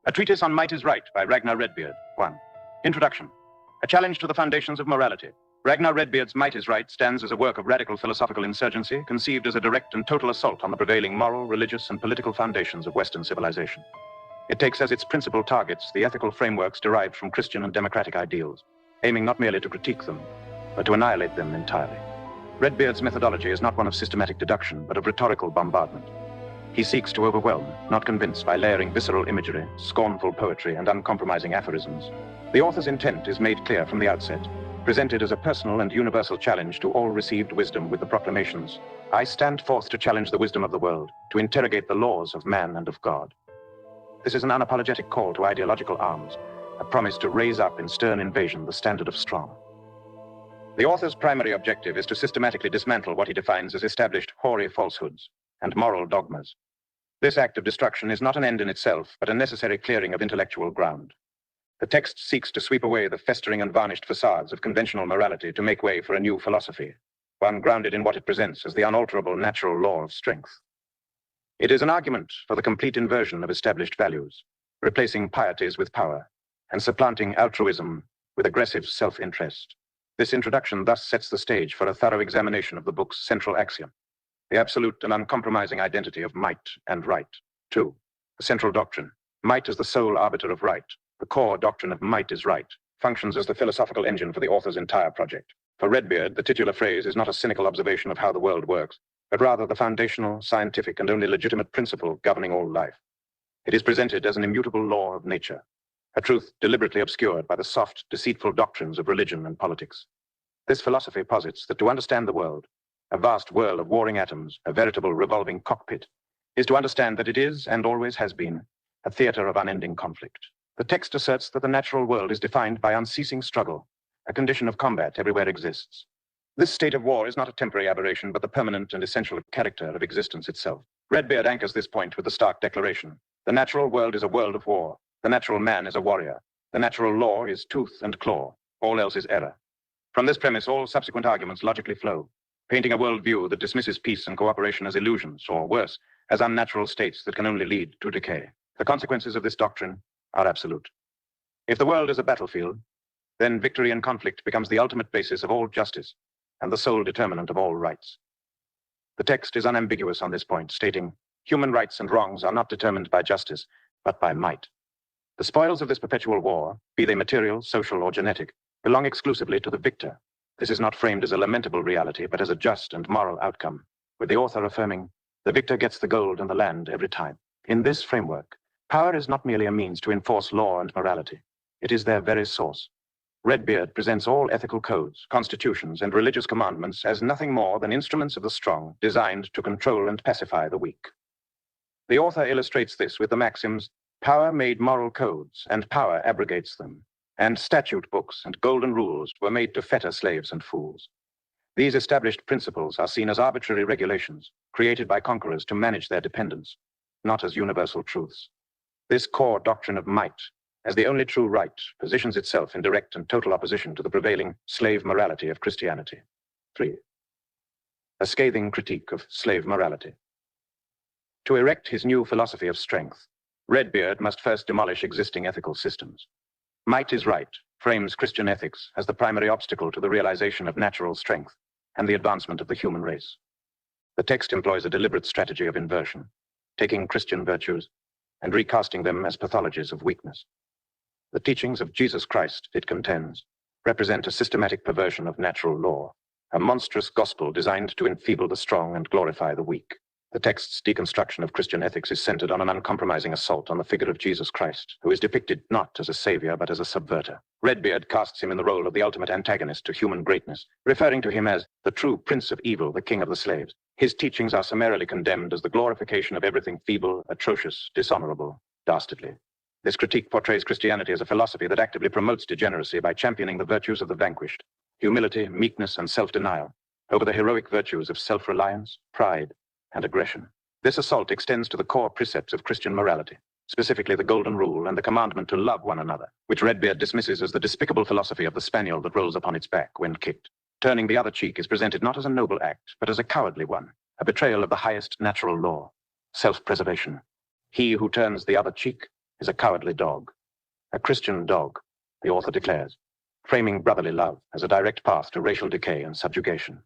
A Treatise on Might is Right by Ragnar Redbeard. 1. Introduction. A challenge to the foundations of morality. Ragnar Redbeard's Might is Right stands as a work of radical philosophical insurgency, conceived as a direct and total assault on the prevailing moral, religious, and political foundations of Western civilization. It takes as its principal targets the ethical frameworks derived from Christian and democratic ideals, aiming not merely to critique them, but to annihilate them entirely. Redbeard's methodology is not one of systematic deduction, but of rhetorical bombardment. He seeks to overwhelm, not convince, by layering visceral imagery, scornful poetry, and uncompromising aphorisms. The author's intent is made clear from the outset, presented as a personal and universal challenge to all received wisdom with the proclamations, "I stand forth to challenge the wisdom of the world, to interrogate the laws of man and of God." This is an unapologetic call to ideological arms, a promise to raise up in stern invasion the standard of strong. The author's primary objective is to systematically dismantle what he defines as established hoary falsehoods and moral dogmas. This act of destruction is not an end in itself, but a necessary clearing of intellectual ground. The text seeks to sweep away the festering and varnished facades of conventional morality to make way for a new philosophy, one grounded in what it presents as the unalterable natural law of strength. It is an argument for the complete inversion of established values, replacing pieties with power, and supplanting altruism with aggressive self-interest. This introduction thus sets the stage for a thorough examination of the book's central axiom, the absolute and uncompromising identity of might and right. 2. The central doctrine. Might is the sole arbiter of right. The core doctrine of might is right functions as the philosophical engine for the author's entire project. For Redbeard, the titular phrase is not a cynical observation of how the world works, but rather the foundational, scientific, and only legitimate principle governing all life. It is presented as an immutable law of nature, a truth deliberately obscured by the soft, deceitful doctrines of religion and politics. This philosophy posits that to understand the world, a vast whirl of warring atoms, a veritable revolving cockpit, is to understand that it is, and always has been, a theater of unending conflict. The text asserts that the natural world is defined by unceasing struggle. A condition of combat everywhere exists. This state of war is not a temporary aberration, but the permanent and essential character of existence itself. Redbeard anchors this point with the stark declaration: the natural world is a world of war. The natural man is a warrior. The natural law is tooth and claw. All else is error. From this premise, all subsequent arguments logically flow, painting a worldview that dismisses peace and cooperation as illusions, or worse, as unnatural states that can only lead to decay. The consequences of this doctrine are absolute. If the world is a battlefield, then victory in conflict becomes the ultimate basis of all justice and the sole determinant of all rights. The text is unambiguous on this point, stating, human rights and wrongs are not determined by justice, but by might. The spoils of this perpetual war, be they material, social, or genetic, belong exclusively to the victor. This is not framed as a lamentable reality, but as a just and moral outcome, with the author affirming, the victor gets the gold and the land every time. In this framework, power is not merely a means to enforce law and morality. It is their very source. Redbeard presents all ethical codes, constitutions, and religious commandments as nothing more than instruments of the strong, designed to control and pacify the weak. The author illustrates this with the maxims, power made moral codes, and power abrogates them, and statute books and golden rules were made to fetter slaves and fools. These established principles are seen as arbitrary regulations, created by conquerors to manage their dependents, not as universal truths. This core doctrine of might, as the only true right, positions itself in direct and total opposition to the prevailing slave morality of Christianity. 3. A scathing critique of slave morality. To erect his new philosophy of strength, Redbeard must first demolish existing ethical systems. Might is right frames Christian ethics as the primary obstacle to the realization of natural strength and the advancement of the human race. The text employs a deliberate strategy of inversion, taking Christian virtues and recasting them as pathologies of weakness. The teachings of Jesus Christ, it contends, represent a systematic perversion of natural law, a monstrous gospel designed to enfeeble the strong and glorify the weak. The text's deconstruction of Christian ethics is centered on an uncompromising assault on the figure of Jesus Christ, who is depicted not as a savior but as a subverter. Redbeard casts him in the role of the ultimate antagonist to human greatness, referring to him as the true prince of evil, the king of the slaves. His teachings are summarily condemned as the glorification of everything feeble, atrocious, dishonorable, dastardly. This critique portrays Christianity as a philosophy that actively promotes degeneracy by championing the virtues of the vanquished, humility, meekness, and self-denial, over the heroic virtues of self-reliance, pride, and aggression. This assault extends to the core precepts of Christian morality, specifically the Golden Rule and the commandment to love one another, which Redbeard dismisses as the despicable philosophy of the spaniel that rolls upon its back when kicked. Turning the other cheek is presented not as a noble act, but as a cowardly one, a betrayal of the highest natural law, self-preservation. He who turns the other cheek is a cowardly dog. A Christian dog, the author declares, framing brotherly love as a direct path to racial decay and subjugation.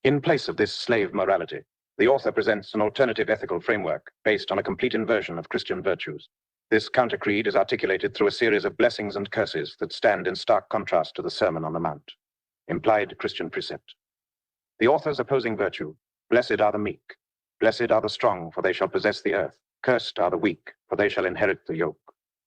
In place of this slave morality, the author presents an alternative ethical framework based on a complete inversion of Christian virtues. This counter-creed is articulated through a series of blessings and curses that stand in stark contrast to the Sermon on the Mount. Implied Christian precept. The author's opposing virtue: blessed are the meek, blessed are the strong, for they shall possess the earth. Cursed are the weak, for they shall inherit the yoke.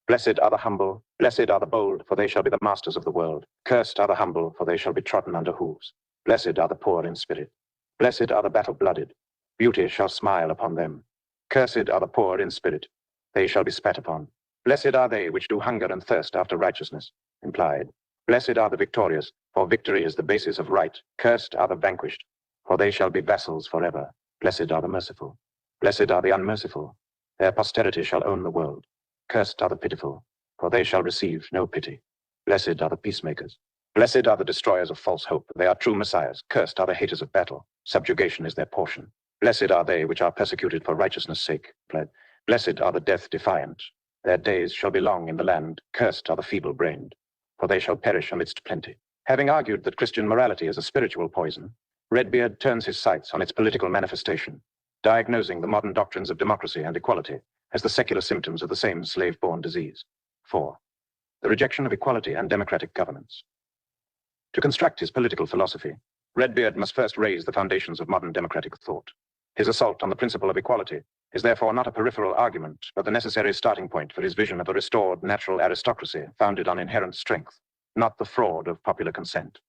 Blessed are the humble, blessed are the bold, for they shall be the masters of the world. Cursed are the humble, for they shall be trodden under hooves. Blessed are the poor in spirit. Blessed are the battle-blooded. Beauty shall smile upon them. Cursed are the poor in spirit. They shall be spat upon. Blessed are they which do hunger and thirst after righteousness. Implied. Blessed are the victorious, for victory is the basis of right. Cursed are the vanquished, for they shall be vassals forever. Blessed are the merciful. Blessed are the unmerciful. Their posterity shall own the world. Cursed are the pitiful, for they shall receive no pity. Blessed are the peacemakers. Blessed are the destroyers of false hope. They are true messiahs. Cursed are the haters of battle. Subjugation is their portion. Blessed are they which are persecuted for righteousness' sake. Blessed are the death-defiant. Their days shall be long in the land. Cursed are the feeble-brained, for they shall perish amidst plenty. Having argued that Christian morality is a spiritual poison, Redbeard turns his sights on its political manifestation, diagnosing the modern doctrines of democracy and equality as the secular symptoms of the same slave-born disease. 4. The rejection of equality and democratic governance. To construct his political philosophy, Redbeard must first raise the foundations of modern democratic thought. His assault on the principle of equality is therefore not a peripheral argument, but the necessary starting point for his vision of a restored natural aristocracy founded on inherent strength, not the fraud of popular consent.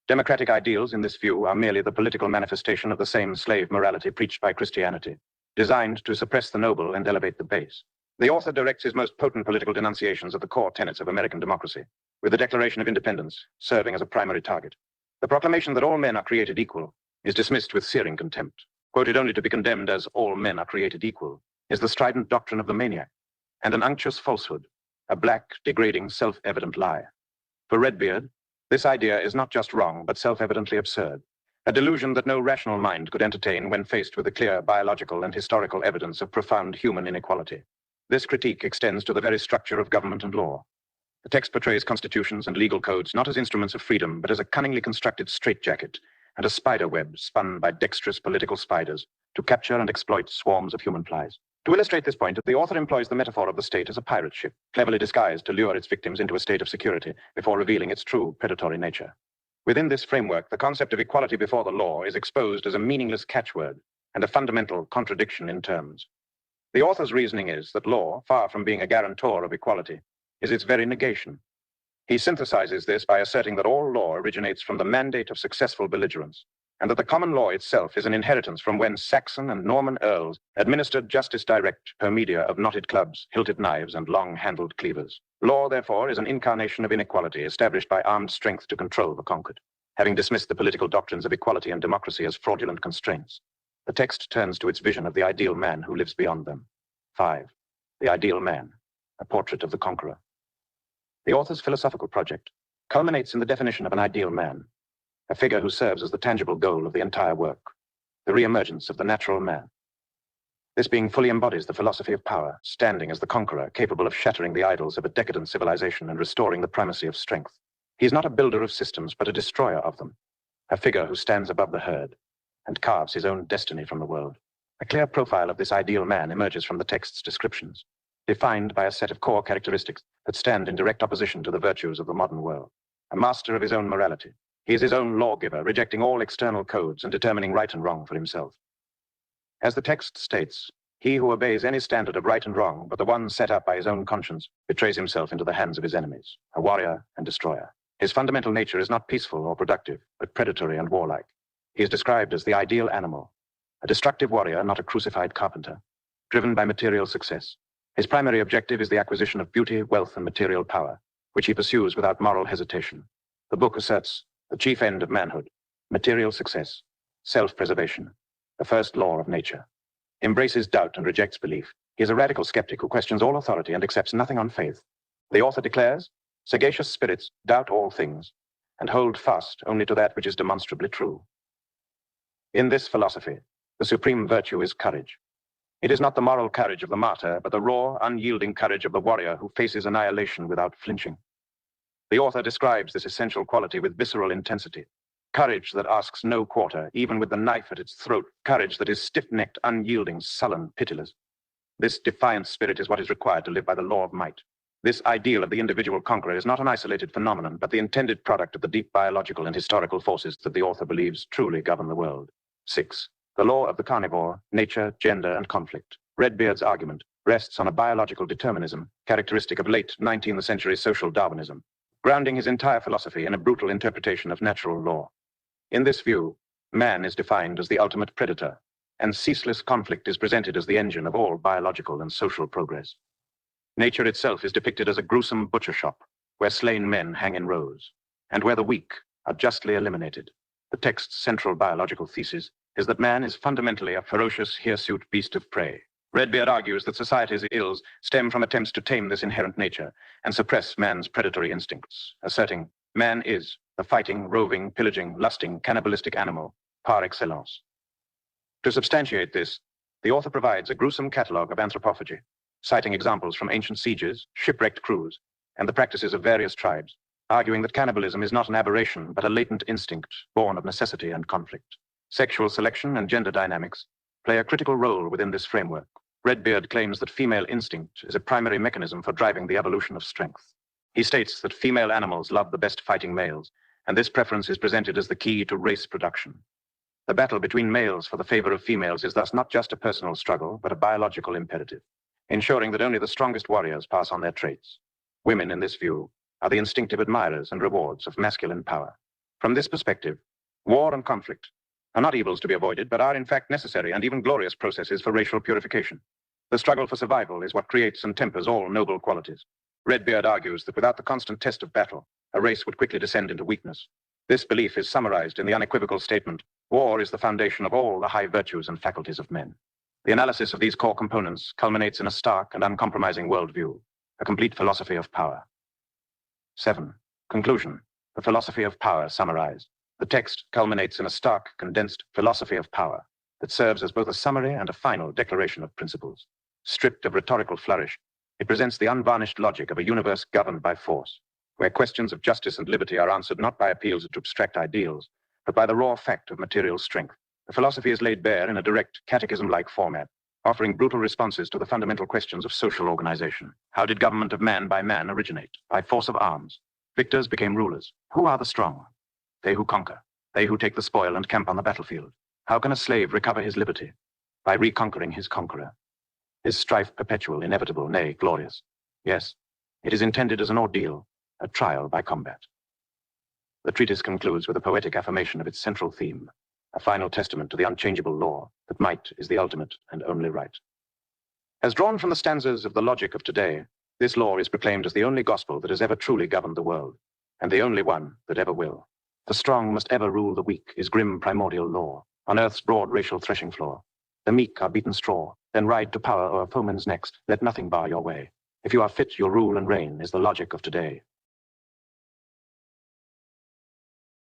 Democratic ideals in this view are merely the political manifestation of the same slave morality preached by Christianity, designed to suppress the noble and elevate the base. The author directs his most potent political denunciations of the core tenets of American democracy, with the Declaration of Independence serving as a primary target. The proclamation that all men are created equal is dismissed with searing contempt. Quoted only to be condemned as all men are created equal is the strident doctrine of the maniac, and an unctuous falsehood, a black, degrading, self-evident lie. For Redbeard, this idea is not just wrong, but self-evidently absurd, a delusion that no rational mind could entertain when faced with the clear biological and historical evidence of profound human inequality. This critique extends to the very structure of government and law. The text portrays constitutions and legal codes not as instruments of freedom, but as a cunningly constructed straitjacket and a spider web spun by dexterous political spiders to capture and exploit swarms of human flies. To illustrate this point, the author employs the metaphor of the state as a pirate ship, cleverly disguised to lure its victims into a state of security before revealing its true predatory nature. Within this framework, the concept of equality before the law is exposed as a meaningless catchword and a fundamental contradiction in terms. The author's reasoning is that law, far from being a guarantor of equality, is its very negation. He synthesizes this by asserting that all law originates from the mandate of successful belligerence, and that the common law itself is an inheritance from when Saxon and Norman earls administered justice direct per media of knotted clubs, hilted knives, and long-handled cleavers. Law, therefore, is an incarnation of inequality established by armed strength to control the conquered. Having dismissed the political doctrines of equality and democracy as fraudulent constraints, the text turns to its vision of the ideal man who lives beyond them. 5. The ideal man, a portrait of the conqueror. The author's philosophical project culminates in the definition of an ideal man, a figure who serves as the tangible goal of the entire work, the re-emergence of the natural man. This being fully embodies the philosophy of power, standing as the conqueror, capable of shattering the idols of a decadent civilization and restoring the primacy of strength. He is not a builder of systems, but a destroyer of them, a figure who stands above the herd and carves his own destiny from the world. A clear profile of this ideal man emerges from the text's descriptions, defined by a set of core characteristics that stand in direct opposition to the virtues of the modern world. A master of his own morality, he is his own lawgiver, rejecting all external codes and determining right and wrong for himself. As the text states, he who obeys any standard of right and wrong but the one set up by his own conscience betrays himself into the hands of his enemies, a warrior and destroyer. His fundamental nature is not peaceful or productive, but predatory and warlike. He is described as the ideal animal, a destructive warrior, not a crucified carpenter, driven by material success. His primary objective is the acquisition of beauty, wealth, and material power, which he pursues without moral hesitation. The book asserts the chief end of manhood, material success, self-preservation, the first law of nature. Embraces doubt and rejects belief. He is a radical skeptic who questions all authority and accepts nothing on faith. The author declares, sagacious spirits doubt all things and hold fast only to that which is demonstrably true. In this philosophy, the supreme virtue is courage. It is not the moral courage of the martyr, but the raw, unyielding courage of the warrior who faces annihilation without flinching. The author describes this essential quality with visceral intensity. Courage that asks no quarter, even with the knife at its throat. Courage that is stiff-necked, unyielding, sullen, pitiless. This defiant spirit is what is required to live by the law of might. This ideal of the individual conqueror is not an isolated phenomenon, but the intended product of the deep biological and historical forces that the author believes truly govern the world. 6. The law of the carnivore, nature, gender, and conflict. Redbeard's argument rests on a biological determinism, characteristic of late 19th century social Darwinism, grounding his entire philosophy in a brutal interpretation of natural law. In this view, man is defined as the ultimate predator, and ceaseless conflict is presented as the engine of all biological and social progress. Nature itself is depicted as a gruesome butcher shop, where slain men hang in rows, and where the weak are justly eliminated. The text's central biological thesis is that man is fundamentally a ferocious, hirsute beast of prey. Redbeard argues that society's ills stem from attempts to tame this inherent nature and suppress man's predatory instincts, asserting, man is the fighting, roving, pillaging, lusting, cannibalistic animal par excellence. To substantiate this, the author provides a gruesome catalogue of anthropophagy, citing examples from ancient sieges, shipwrecked crews, and the practices of various tribes, arguing that cannibalism is not an aberration, but a latent instinct born of necessity and conflict. Sexual selection and gender dynamics play a critical role within this framework. Redbeard claims that female instinct is a primary mechanism for driving the evolution of strength. He states that female animals love the best fighting males, and this preference is presented as the key to race production. The battle between males for the favor of females is thus not just a personal struggle, but a biological imperative, ensuring that only the strongest warriors pass on their traits. Women, in this view, are the instinctive admirers and rewards of masculine power. From this perspective, war and conflict are not evils to be avoided, but are in fact necessary and even glorious processes for racial purification. The struggle for survival is what creates and tempers all noble qualities. Redbeard argues that without the constant test of battle, a race would quickly descend into weakness. This belief is summarized in the unequivocal statement, war is the foundation of all the high virtues and faculties of men. The analysis of these core components culminates in a stark and uncompromising worldview, a complete philosophy of power. 7. Conclusion. The philosophy of power summarized. The text culminates in a stark, condensed philosophy of power that serves as both a summary and a final declaration of principles. Stripped of rhetorical flourish, it presents the unvarnished logic of a universe governed by force, where questions of justice and liberty are answered not by appeals to abstract ideals, but by the raw fact of material strength. The philosophy is laid bare in a direct, catechism-like format, offering brutal responses to the fundamental questions of social organization. How did government of man by man originate? By force of arms. Victors became rulers. Who are the strong? They who conquer. They who take the spoil and camp on the battlefield. How can a slave recover his liberty? By reconquering his conqueror. Is strife perpetual, inevitable, nay, glorious? Yes, it is intended as an ordeal, a trial by combat. The treatise concludes with a poetic affirmation of its central theme, a final testament to the unchangeable law that might is the ultimate and only right. As drawn from the stanzas of the logic of today, this law is proclaimed as the only gospel that has ever truly governed the world, and the only one that ever will. The strong must ever rule the weak is grim primordial law, on earth's broad racial threshing floor. The meek are beaten straw, then ride to power o'er foemen's next. Let nothing bar your way. If you are fit, you'll rule and reign, is the logic of today.